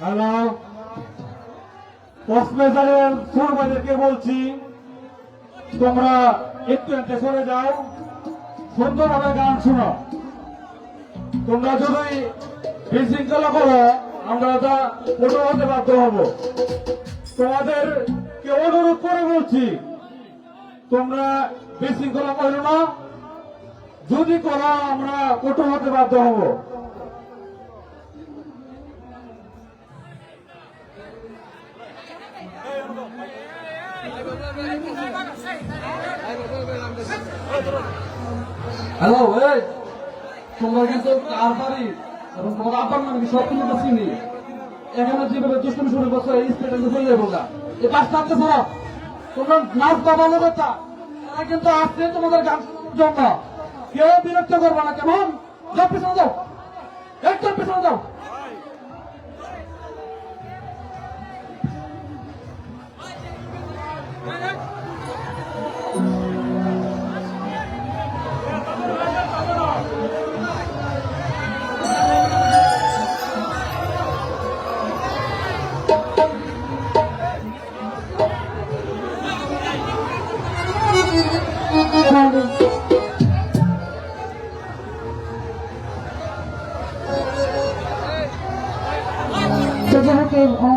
Hello, কক্সবাজারের সুরবাজারকে বলছি, তোমরা একটু এতে সরে যাও, সুন্দরভাবে গান শোনো। তোমরা যদি বিশৃঙ্খলা করো আমরা তা পটু হতে বাধ্য হব। তোমাদের কে অনুরোধ করে বলছি, তোমরা বিশৃঙ্খলা করো না, যদি করো আমরা পটু হতে বাধ্য হব। হ্যালো, এই তোমরা কিন্তু কার বাড়ি এবং তোমার আব্বার নামে সব কিছু তো চিনি। এখানে যেভাবে দুষ্টমি শুরু করছো এই স্টেটে হয়ে যাবো না। এই পাঁচ থাকতে ছাড়া তোমরা নাচ বা ভালো কথা, এরা কিন্তু আসছে তোমাদের গান জন্য। কেউ বিরক্ত করবে না, কেমন? যাও পিছনে যাও, একদম পিছনে যাও।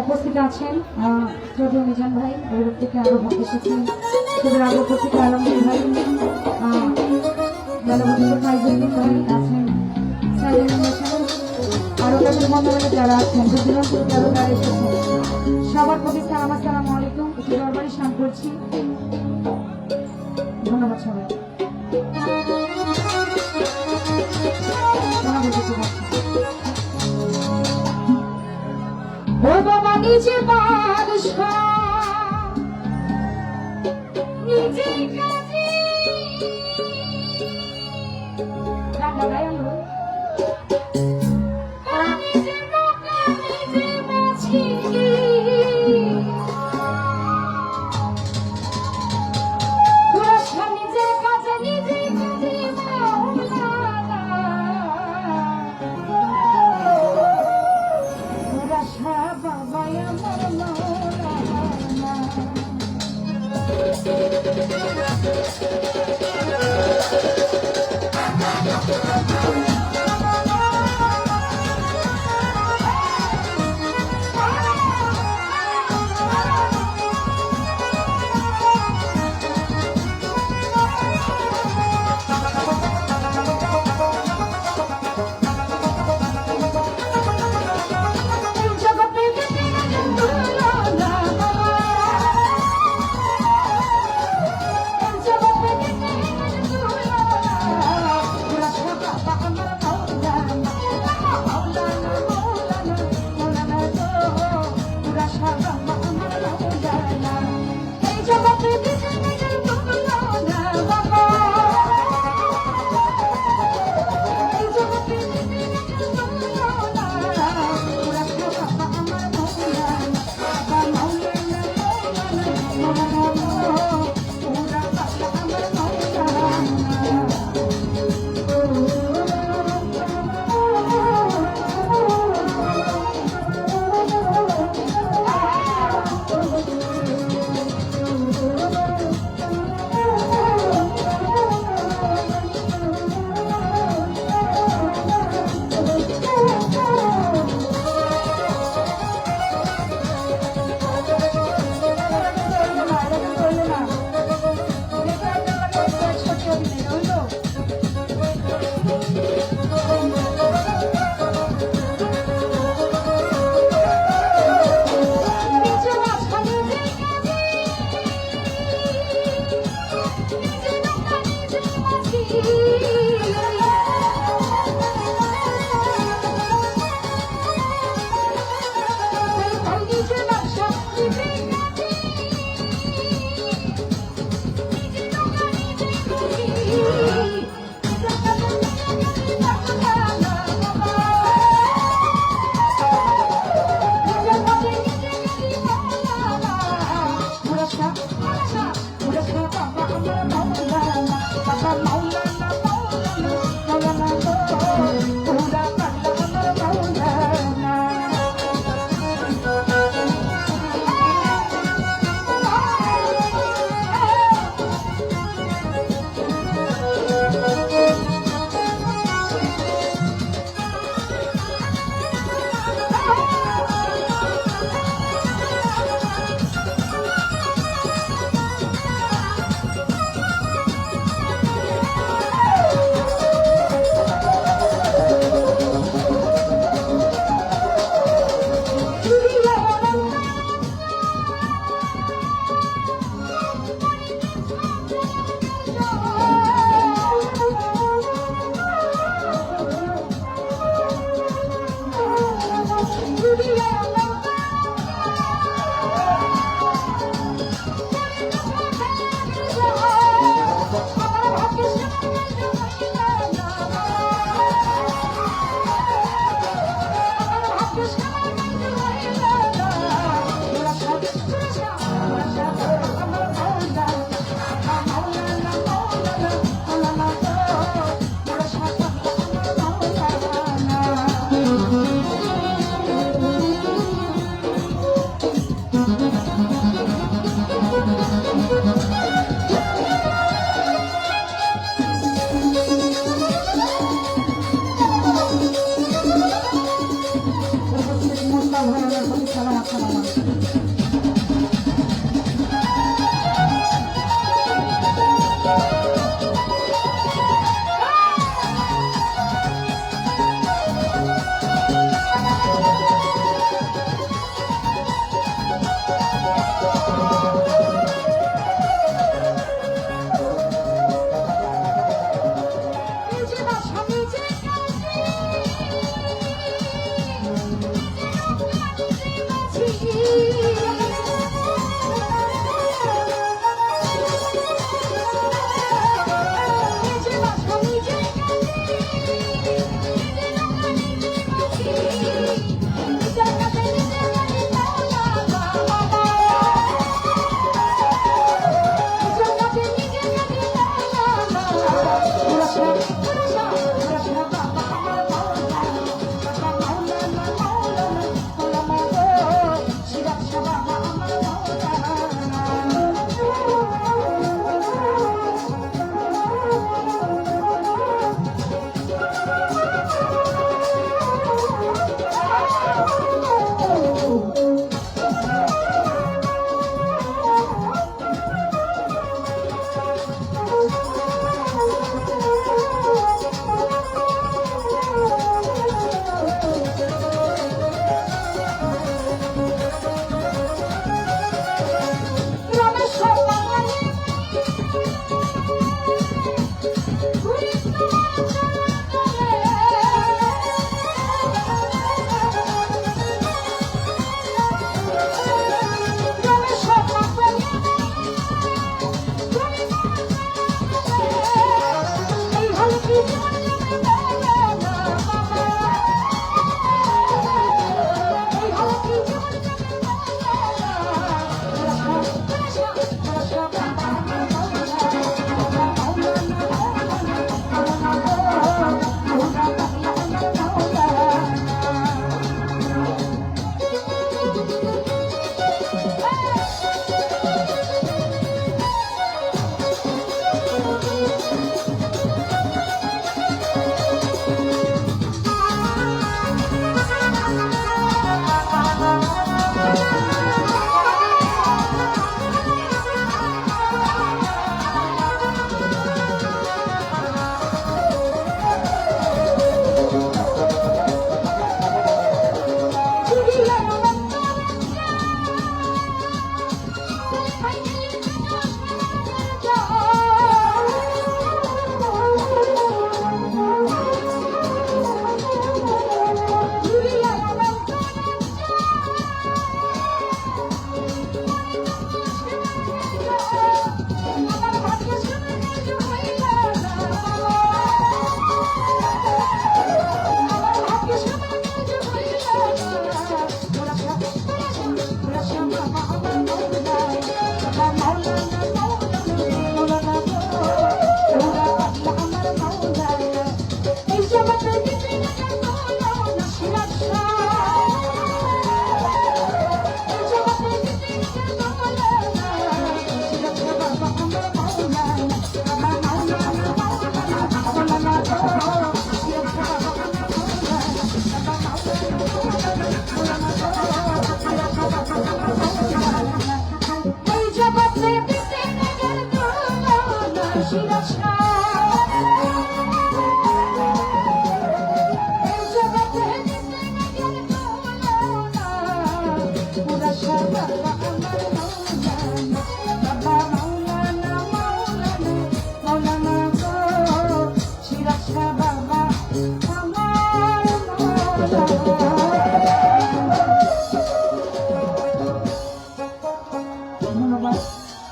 উপস্থিত আছেন যদি মিজান ভাই ভৈরব থেকে আরো ভোট এসেছেন, সেদের আগে উপস্থিত আলমগীর ভাই, ভাই আছেন, আরো তাদের বন্ধুরা যারা আছেন, দিনাজপুর থেকে যারা এসেছেন, সবার প্রতি সালাম, আসসালামু আলাইকুম। একটু দরবারি শান করছি। ধন্যবাদ সবাই। ও বাবা নিজে বাদশা নিজে কাজী গানটা গাই আমরা নিজে নৌকা নিজে মাছি নিজে কাজে নিজে কাজে মাওলানা বাবাই আমার মাওলানা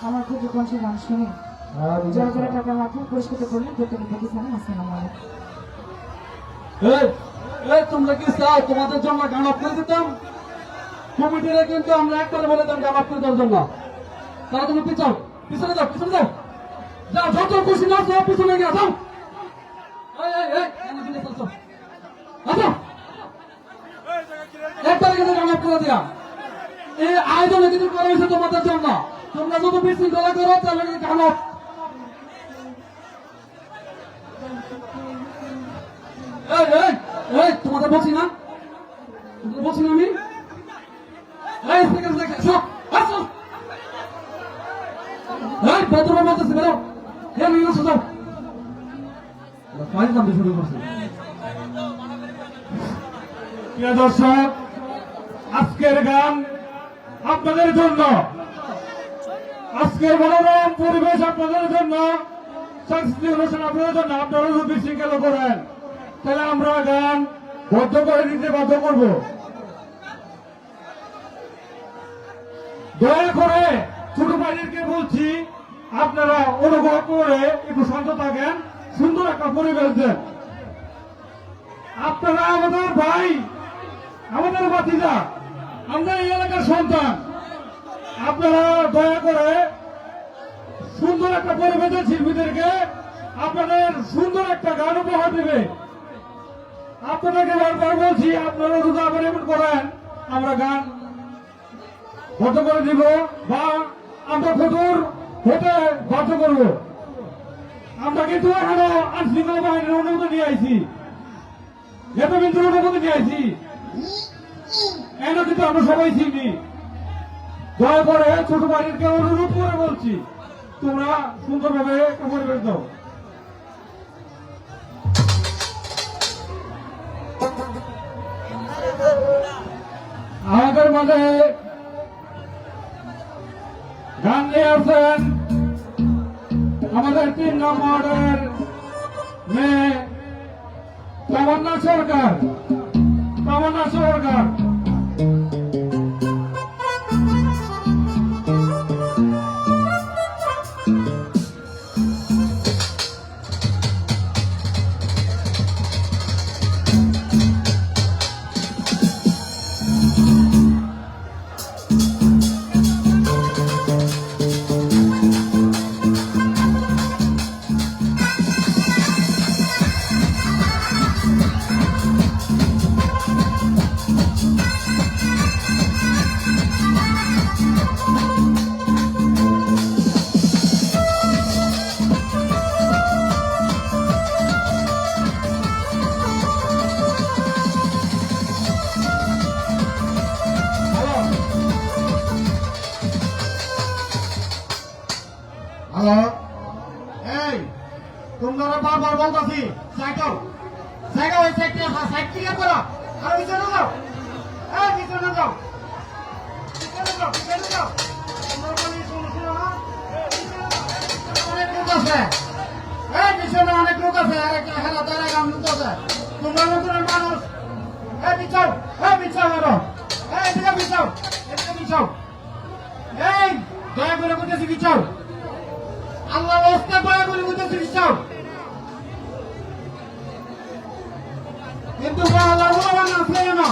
আমার খুব কণ্ঠে গান শুনে জয় করে টাকার মাধ্যমে পুরস্কৃত করলেন প্রত্যেকে প্রতিষ্ঠানে আসসালামু আলাইকুম। এই তোমরা কি চাও তোমাদের জন্য গান অপনে দিতাম? কমিটিরে কিন্তু আমরা একবারে বলে দেন জামাত করে দেওয়ার জন্য। তারা তুমি পিছাও, পিছনে যাও, পিছনে যাও, যাও, যত খুশি না যাও, পিছনে গিয়ে যাও। এই, এই, এই, এনে দিলে চলছো। আচ্ছা, একবারে কিন্তু জামাত করে দেয়া। এই আয়োজনে কিন্তু করা হয়েছে তোমাদের জন্য। তোমরা যদি বিশৃঙ্খলা করো তাহলে কিন্তু জামাত। এই, এই, এই, তোমাদের বলছি না, তোমাদের বলছি না আমি। এই সেকেন্ড সেকেন্ড সব আসো। এই ভদ্রভাবে বলতেছি বেরো। হে নিয়ে আসো যাও। ফাইল কামতে শুরু করছে। প্রিয় দর্শক, আজকের গান আপনাদের জন্য, আজকের মনোরম পরিবেশ আপনাদের জন্য, সাংস্কৃতিক অনুষ্ঠান আপনাদের জন্য। আপনারা যদি বিশৃঙ্খলা করেন তাহলে আমরা গান বদ্ধ করে দিতে বাধ্য করব। দয়া করে ছোট ভাইদেরকে বলছি, আপনারা অনুগ্রহ করে একটু শান্ত থাকেন, সুন্দর একটা পরিবেশ দেন। আপনারা আমাদের ভাই, আমাদের ভাতিজা, আমরা এই এলাকার সন্তান। আপনারা দয়া করে সুন্দর একটা পরিবেশের শিল্পীদেরকে আপনাদের সুন্দর একটা গান উপহার দেবে। আপনাদেরকে বারবার বলছি, আপনারা যদি আবার এমন করেন আমরা গান বন্ধ করে দিব বা আমরা কঠোর হতে বাধ্য করব। আমরা কিন্তু এখনো আইনশৃঙ্খলা বাহিনীর অনুমতি নিয়ে আইছি, নেতাবিন্দুর অনুমতি নিয়ে আইছি, এনে কিন্তু আমরা সবাই চিনি। দয়া করে ছোট বাড়িকে অনুরোধ করে বলছি, তোমরা সুন্দরভাবে একটা পরিবেশ দাও। আমাদের মাঝে গান নিয়ে আসেন আমাদের 3 নম্বরের মেয়ে তামান্না সরকার। তামান্না সরকার হ্যালো, এই তোমরা বারবার বলতেছি সাইকেল সাইকেল ওই সাইকেল সাইড ক্লিয়ার করো, আর পিছনে যাও, এই পিছনে যাও, পিছনে যাও, পিছনে যাও। তোমরা বলি শুনো না, অনেক লোক আছে, এই পিছনে অনেক লোক আছে, আর একটা হেলা তারা গান আছে। তোমরা নতুন মানুষ, এই পিছাও, এই পিছাও আরো, এই এদিকে পিছাও, এদিকে পিছাও, এই দয়া করে বলতেছি পিছাও। আল্লাহ রাস্তা দয়া করে বুঝেছি বিশ্বাস, কিন্তু আল্লাহ ভগবান আসলে না।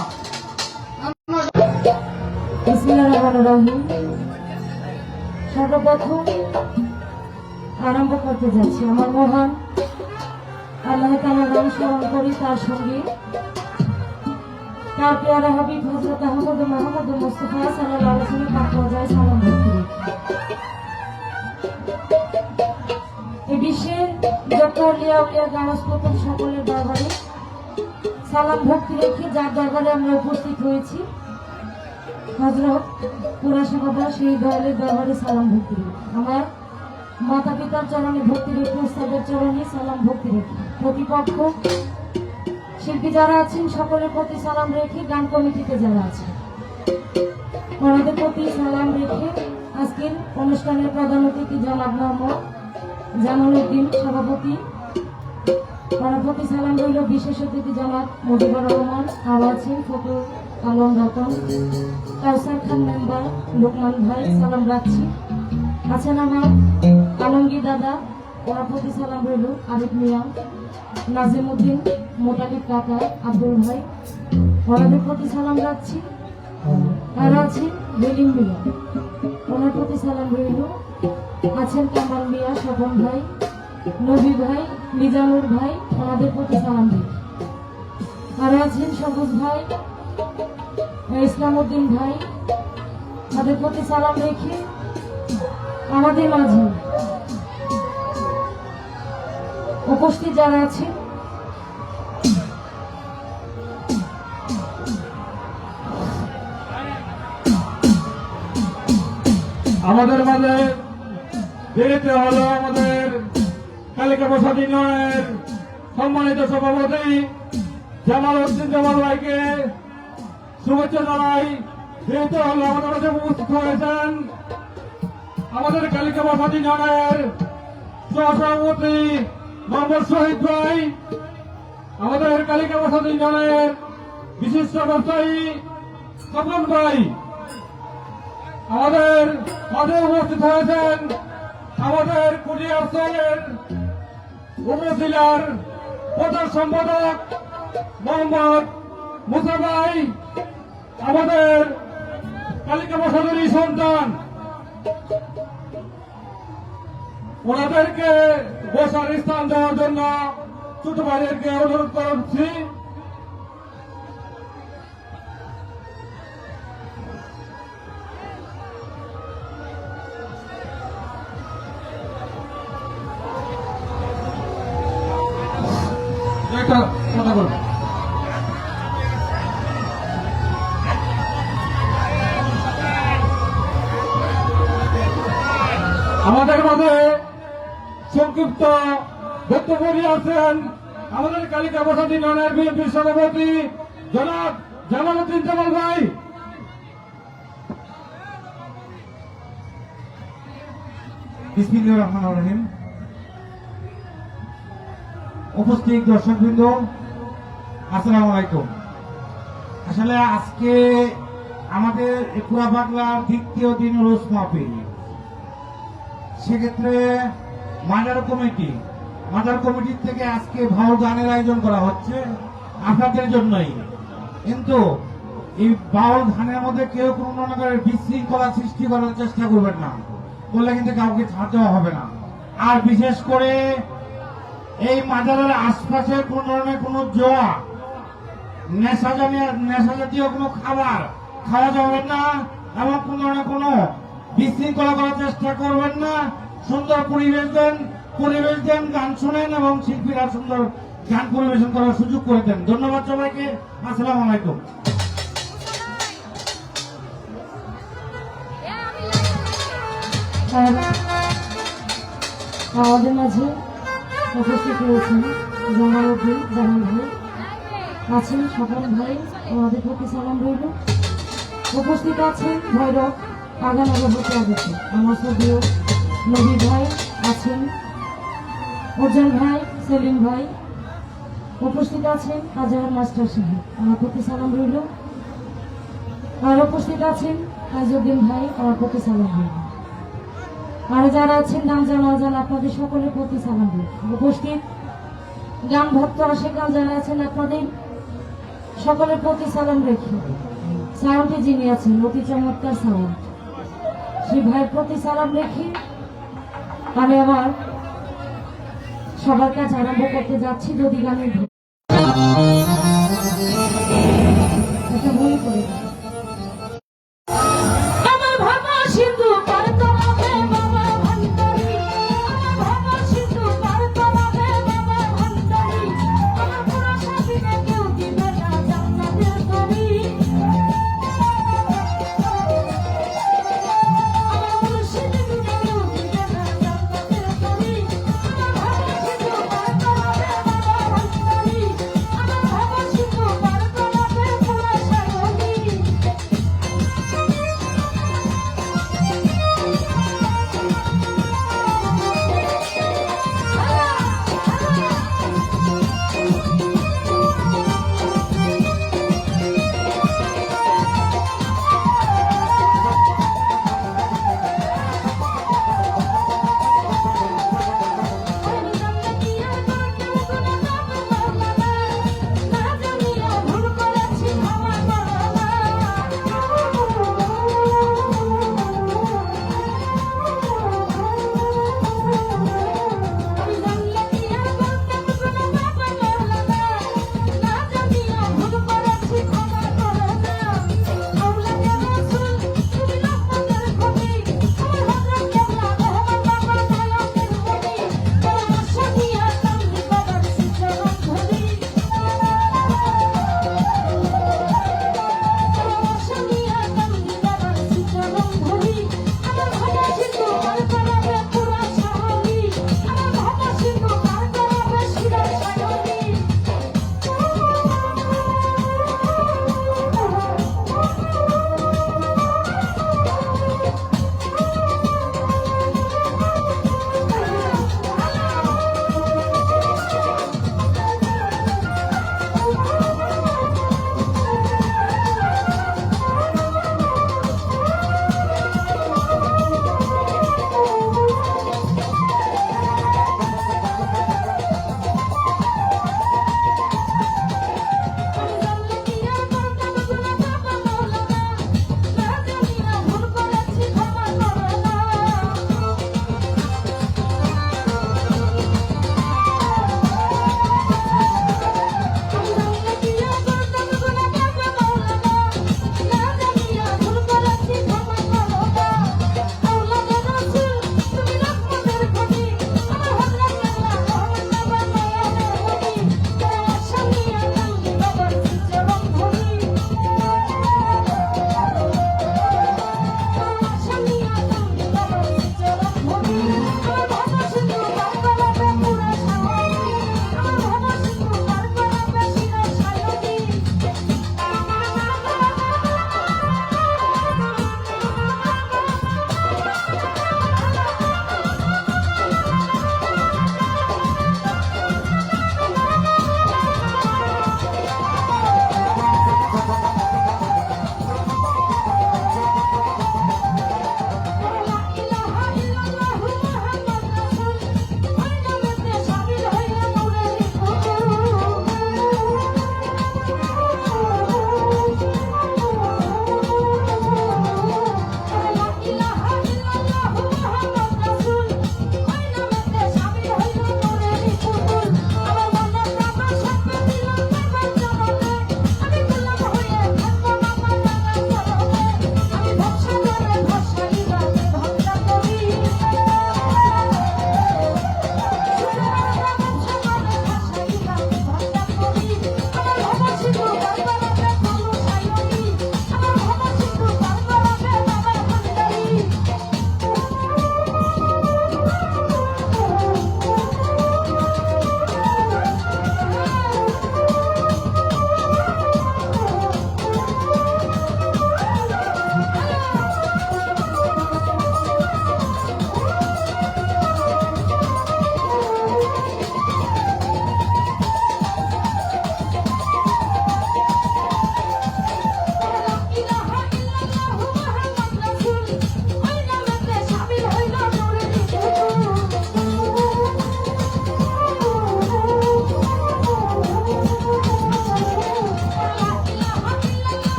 বিসমিল্লাহির রহমানির রহিম। সর্বপ্রথম আরম্ভ করতে যাচ্ছি আমার মহান আল্লাহ তাআলার নাম স্মরণ করি, তার সঙ্গে তার পেয়ারা হাবিব হযরত আহমদ মুহাম্মদ মুস্তাফা সাল্লাল্লাহু আলাইহি ওয়াসাল্লাম পাক পর্যায়ে সালাম ভক্তি রেখে এই বিশ্বের যত আউলিয়া উলিয়া গানস্পতন সকলের দরবারে সালাম ভক্তি রেখে যার দরবারে আমরা উপস্থিত হয়েছি হযরত কুরাশা বাবা, সেই দয়ালের দরবারে সালাম ভক্তি রেখে আমার মাতা পিতার চরণে ভক্তি রেখে, উস্তাদের চরণে সালাম ভক্তি রেখে, প্রতিপক্ষ শিল্পী যারা আছেন সকলের প্রতি সালাম রেখে, গান কমিটিতে যারা আছেন ওনাদের প্রতি সালাম রেখে আজকের অনুষ্ঠানের প্রধান অতিথি জনাব মোহাম্মদ জামালউদ্দিন সভাপতি, ওনার প্রতি সালাম রইল। বিশেষ অতিথি জনাব মুজিবুর রহমান, আরো আছেন ফতুর আলম রতন, কাউসার খান মেম্বার, লোকমান ভাই, সালাম রাখছি। আছেন আমার আলমগীর দাদা, ওনার প্রতি সালাম রইল। আরিফ মিয়া, নাজিমউদ্দিন, মোতালিব কাকা, আব্দুল ভাই, ওনাদের প্রতি সালাম রাখছি। আর আছেন বেলিম মিয়া, ওনার প্রতি সালাম রইল। আছেন কামাল মিয়া, স্বপন ভাই, নবী ভাই, নিজামুর ভাই, ওনাদের প্রতি সালাম দিই। আর আছেন সবুজ ভাই, ইসলাম উদ্দিন ভাই, তাদের প্রতি সালাম রেখে আমাদের মাঝে উপস্থিত যারা আছেন আমাদের মাঝে বেরোতে হলো আমাদের কালিকা প্রসাদ ইউনিয়নের সম্মানিত সভাপতি জামাল উদ্দিন জামাল ভাইকে শুভেচ্ছা জানাই। বেরোতে হলো আমাদের মাঝে উপস্থিত হয়েছেন আমাদের কালিকা প্রসাদ ইউনিয়নের সহসভাপতি মোহাম্মদ শহীদ ভাই, আমাদের কালিকা প্রসাদ ইউনিয়নের বিশিষ্ট ব্যবসায়ী স্বপন ভাই, আমাদের মাঝে উপস্থিত হয়েছেন আমাদের কুড়িয়ারচরের উপজেলার প্রধান সম্পাদক মোহাম্মদ মুসা ভাই, আমাদের কালিকা প্রসাদেরই সন্তান। ওনাদেরকে বসার স্থান দেওয়ার জন্য ছোট ভাইদেরকে অনুরোধ করছি। একটা কথা বলবো, আমাদের মাঝে সংক্ষিপ্ত বক্তব্য নিয়ে আসছেন আমাদের কালিকা প্রসাদ ইউনিয়নের বিএনপির সভাপতি জনাব জামাল উদ্দিন জামাল ভাই। বিসমিল্লাহির রহমানির রহিম। উপস্থিত দর্শকবৃন্দ, আসসালামু আলাইকুম। আসলে আজকে আমাদের পুরা বাংলার দ্বিতীয় দিন রোজ মাহফিল। সেক্ষেত্রে মাজার কমিটির থেকে আজকে ভাও গানের আয়োজন করা হচ্ছে আপনাদের জন্যই। কিন্তু এই বাউল গানের মধ্যে কেউ কোনো ধরনের বিশৃঙ্খলা সৃষ্টি করার চেষ্টা করবেন না, বললে কিন্তু কাউকে ছাড় দেওয়া হবে না। আর বিশেষ করে এই মাজারের আশপাশে কোন ধরনের কোনো জোয়া নেশা জাতীয় কোনো খাবার খাওয়া যাবে না, এবং কোন ধরনের কোনো বিশৃঙ্খলা করার চেষ্টা করবেন না। সুন্দর পরিবেশ দেন, গান শোনেন এবং শিল্পীরা সুন্দর গান পরিবেশন করার সুযোগ করে দেন। ধন্যবাদ সবাইকে। আসসালামু আলাইকুম। আর আমাদের মাঝে উপস্থিত রয়েছেন জামাল উদ্দিন জামাল ভাই, আছেন স্বপন ভাই, আমাদের প্রতি সালাম রইল। উপস্থিত আছেন ভৈরব আগানগর হতে আগেছে আমার সদীয় নবী ভাই, আছেন উজ্জ্বল ভাই, সেলিম ভাই। উপস্থিত আছেন আজহার মাস্টার সাহেব, আমার প্রতি সালাম রইল। আর উপস্থিত আছেন আজউদ্দিন ভাই, আমার প্রতি সালাম রইল। আর যারা আছেন নাম জানা অজানা, আপনাদের সকলের প্রতি সালাম রইল। উপস্থিত গান ভক্ত আশেকান যারা আছেন, আপনাদের সকলের প্রতি সালাম রেখে সাউন্ডে যিনি আছেন অতি চমৎকার সাউন্ড, সেই ভাইয়ের প্রতি সালাম রেখে আমি আবার সবার কাছে আরম্ভ করতে যাচ্ছি। যদি গানের একটা বই করে দিই। আমার ভাবা সিন্ধু পার তলাবে বাবা ভান্ডারি, আমার ভাবা সিন্ধু পার তলাবে বাবা ভান্ডারি, আমার পুরো স্বাধীনে কেউ দিবে না জান্নাতের তরি, আমার মুর্শিদ দিবে কেউ দিবে না জান্নাতের তরি, আমার ভাবা সিন্ধু পার তলাবে বাবা ভান্ডারি, আমার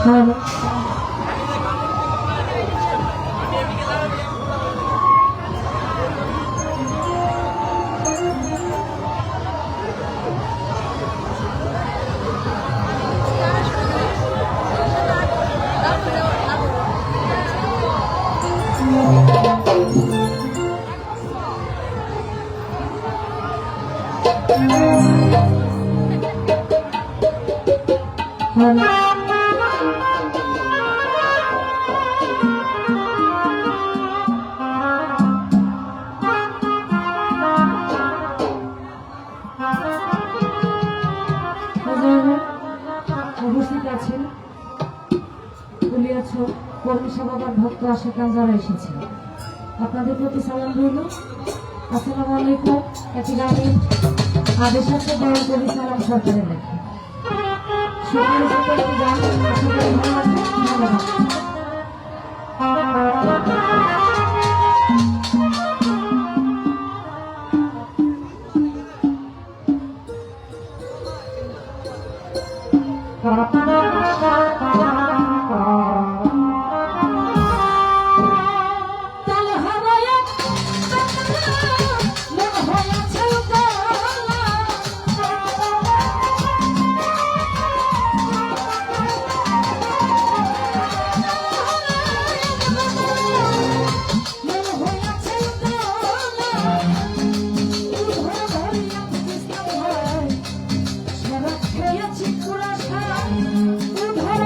হ্যালো হ্যালো উপস্থিত আছেন কুলিয়াছ কর্মী বাবার ভক্ত আশেকান যারা এসেছেন আপনাদের প্রতি সালাম রইল। আসসালামু আলাইকুম। একটি গানের আদেশ আছে বরং কবি সালাম সরকারের লেখা সুন্দর একটি গান আশা করি ভালো লাগবে। তাল হাওয়ায় মন হয়েছে উদালা মন হয়েছে উদালা উধর ধরিয়া কৃষ্ণ ভাই সারা খেয়েছি কুড়াশা উধর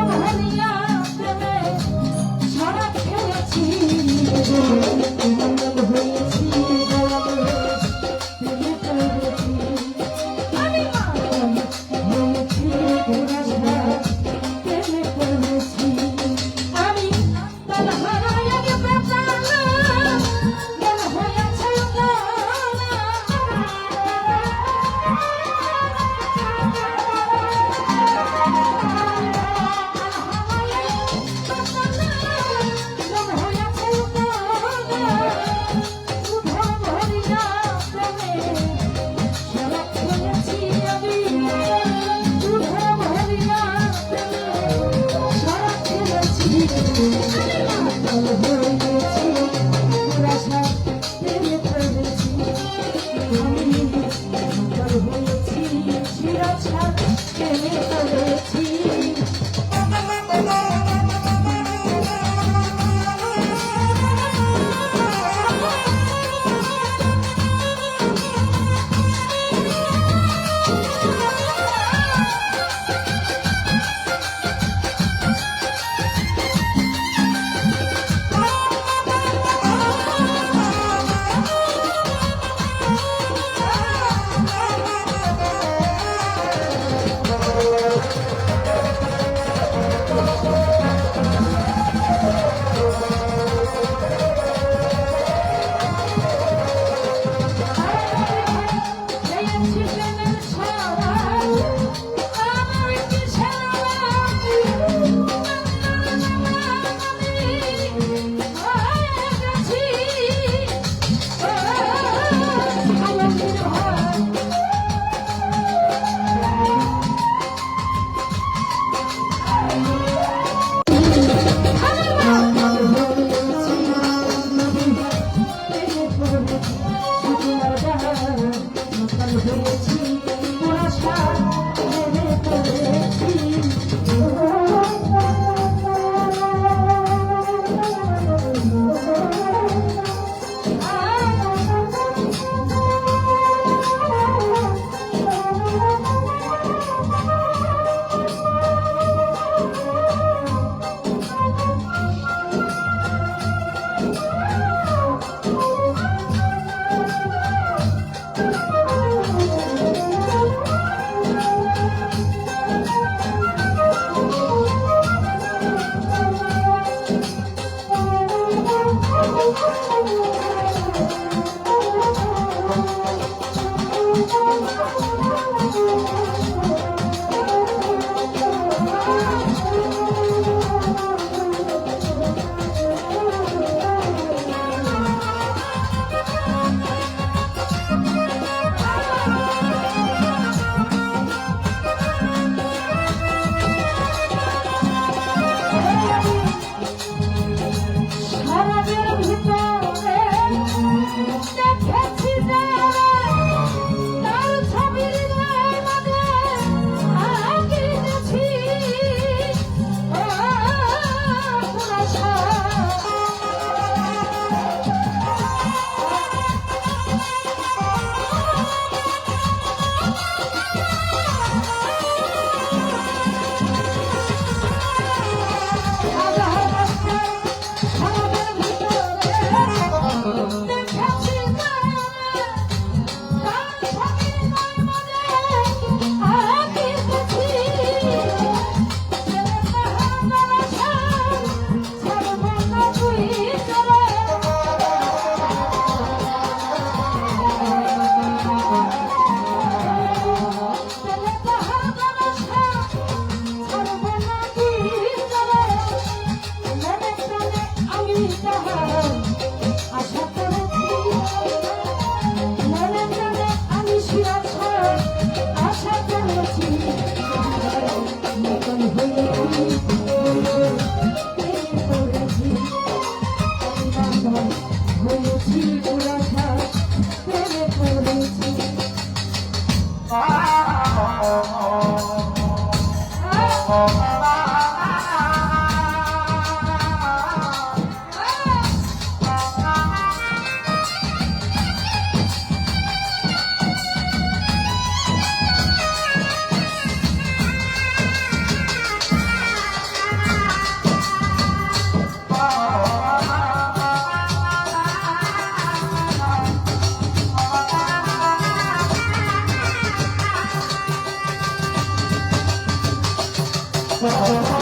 Thank you.